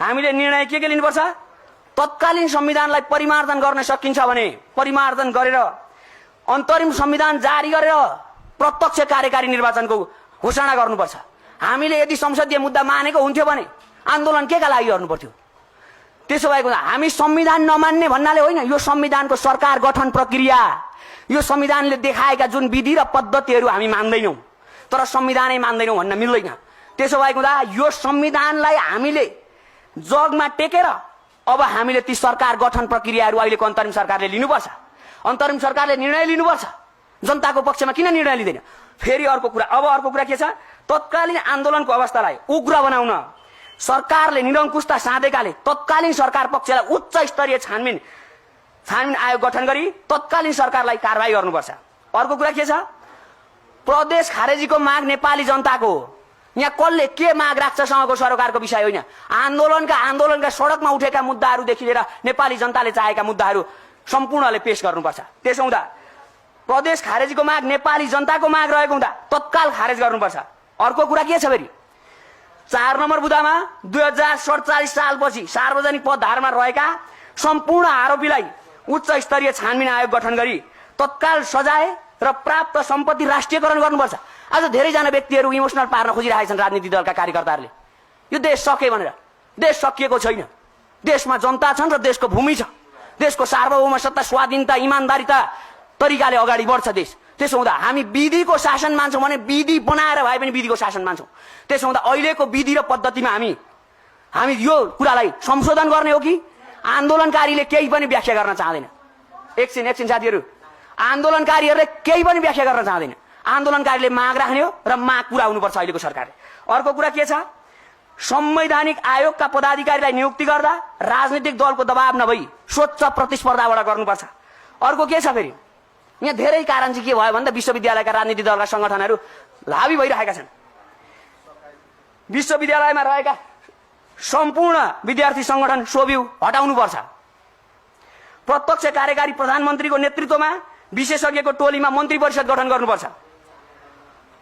हामीले निर्णय के लिनुपर्छ? तत्कालीन संविधानलाई परिमार्जन गर्न सकिन्छ भने परिमार्जन गरेर अन्तरिम संविधान जारी गरेर प्रत्यक्ष कार्यकारी निर्वाचनको घोषणा गर्नुपर्छ। हामीले यदि संसदीय मुद्दा मानेको हुन्थ्यो भने आन्दोलन केका लागि गर्नु पर्थ्यो? त्यसो भएको हामी संविधान नमान्ने भन्नाले होइन, यो संविधानको सरकार गठन प्रक्रिया, यो संविधानले देखाएका जुन विधि र पद्धतिहरू हामी मान्दैनौँ, तर संविधानै मान्दैनौँ भन्न मिल्दैन। त्यसो भएको हुँदा यो संविधानलाई हामीले जगमा टेकेर अब हामीले ती सरकार गठन प्रक्रियाहरू अहिलेको अन्तरिम सरकारले लिनुपर्छ। अन्तरिम सरकारले निर्णय लिनुपर्छ। जनताको पक्षमा किन निर्णय लिँदैन? फेरि अर्को कुरा के छ? तत्कालीन आन्दोलनको अवस्थालाई उग्र बनाउन सरकारले निरङ्कुशता साधेकाले तत्कालीन सरकार पक्षलाई उच्च स्तरीय छानबिन आयोग गठन गरी तत्कालीन सरकारलाई कारबाही गर्नुपर्छ। अर्को कुरा के छ? प्रदेश खारेजीको माग नेपाली जनताको हो। यहाँ कसले के माग राख्छ सँगको सरकारको विषय होइन। आन्दोलनका सडकमा उठेका मुद्दाहरूदेखि लिएर नेपाली जनताले चाहेका मुद्दाहरू सम्पूर्णले पेश गर्नुपर्छ। त्यसो हुँदा प्रदेश खारेजीको माग नेपाली जनताको माग रहेको हुँदा तत्काल खारेज गर्नुपर्छ। अर्को कुरा के छ फेरि? 4 नम्बर बुँदामा 2047 सालपछि सार्वजनिक पदधारमा रहेका सम्पूर्ण आरोपीलाई उच्च स्तरीय छानबिन आयोग गठन गरी तत्काल सजाय र प्राप्त सम्पत्ति राष्ट्रियकरण गर्नुपर्छ। आज धेरैजना व्यक्तिहरू इमोसनल पार्न खोजिरहेछन् राजनीतिक दलका कार्यकर्ताहरूले, यो देश सके भनेर। देश सकिएको छैन। देशमा जनता छन् र देशको भूमि छ। देशको सार्वभौम सत्ता, स्वाधीनता, इमानदारीता तरिकाले अगाडि बढ्छ देश। त्यसो हुँदा हामी विधिको शासन मान्छौँ भने विधि बनाएर भए पनि विधिको शासन मान्छौँ। त्यसो हुँदा अहिलेको विधि र पद्धतिमा हामी यो कुरालाई संशोधन गर्ने हो कि आन्दोलनकारीले केही पनि व्याख्या गर्न चाहँदैन? एकछिन साथीहरू, आन्दोलनकारीहरूले केही पनि व्याख्या गर्न चाहँदैन। आन्दोलनकारीले माग राख्ने हो र माग पुरा हुनुपर्छ अहिलेको सरकारले। अर्को कुरा के छ? संवैधानिक आयोगका पदाधिकारीलाई नियुक्ति गर्दा राजनीतिक दलको दबाव नभई स्वच्छ प्रतिस्पर्धाबाट गर्नुपर्छ। अर्को के छ फेरि? यहाँ धेरै कारण चाहिँ के भयो भन्दा विश्वविद्यालयका राजनीतिक दलका संगठनहरू हावी भइरहेका छन्। विश्वविद्यालयमा रहेका सम्पूर्ण विद्यार्थी संगठन सोभ्यू हटाउनुपर्छ। प्रत्यक्ष कार्यकारी प्रधानमन्त्रीको नेतृत्वमा विशेषज्ञको टोलीमा मन्त्री परिषद गठन गर्नुपर्छ।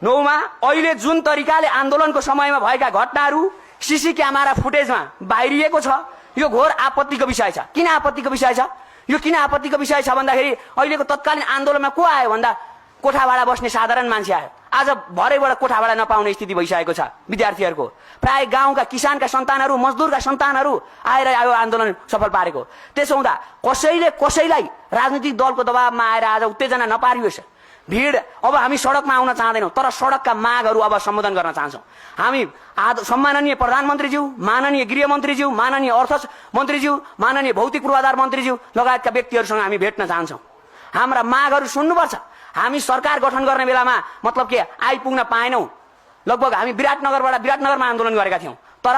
9 मा अहिले जुन तरिकाले आन्दोलनको समयमा भएका घटनाहरू सीसी क्यामेरा फुटेजमा बाहिरिएको छ, यो घोर आपत्तिको विषय छ। किन आपत्तिको विषय छ? यो किन आपत्तिको विषय छ भन्दाखेरि अहिलेको तत्कालीन आन्दोलनमा को आयो भन्दा कोठाबाट बस्ने साधारण मान्छे आयो। आज भरैबाट कोठाबाट नपाउने स्थिति भइसकेको छ विद्यार्थीहरूको। प्राय गाउँका किसानका सन्तानहरू, मजदुरका सन्तानहरू आएर यो आन्दोलन सफल पारेको। त्यसो हुँदा कसैलाई राजनीतिक दलको दबावमा आएर आज उत्तेजना नपारियोस्। भिड अब हामी सडकमा आउन चाहँदैनौँ, तर सडकका मागहरू अब सम्बोधन गर्न चाहन्छौँ। हामी सम्माननीय प्रधानमन्त्रीज्यू, माननीय गृहमन्त्रीज्यू, माननीय अर्थ मन्त्रीज्यू, माननीय भौतिक पूर्वाधार मन्त्रीज्यू लगायतका व्यक्तिहरूसँग हामी भेट्न चाहन्छौँ। हाम्रा मागहरू सुन्नुपर्छ। हामी सरकार गठन गर्ने बेलामा मतलब के आइपुग्न पाएनौँ। लगभग हामी विराटनगरमा आन्दोलन गरेका थियौँ, तर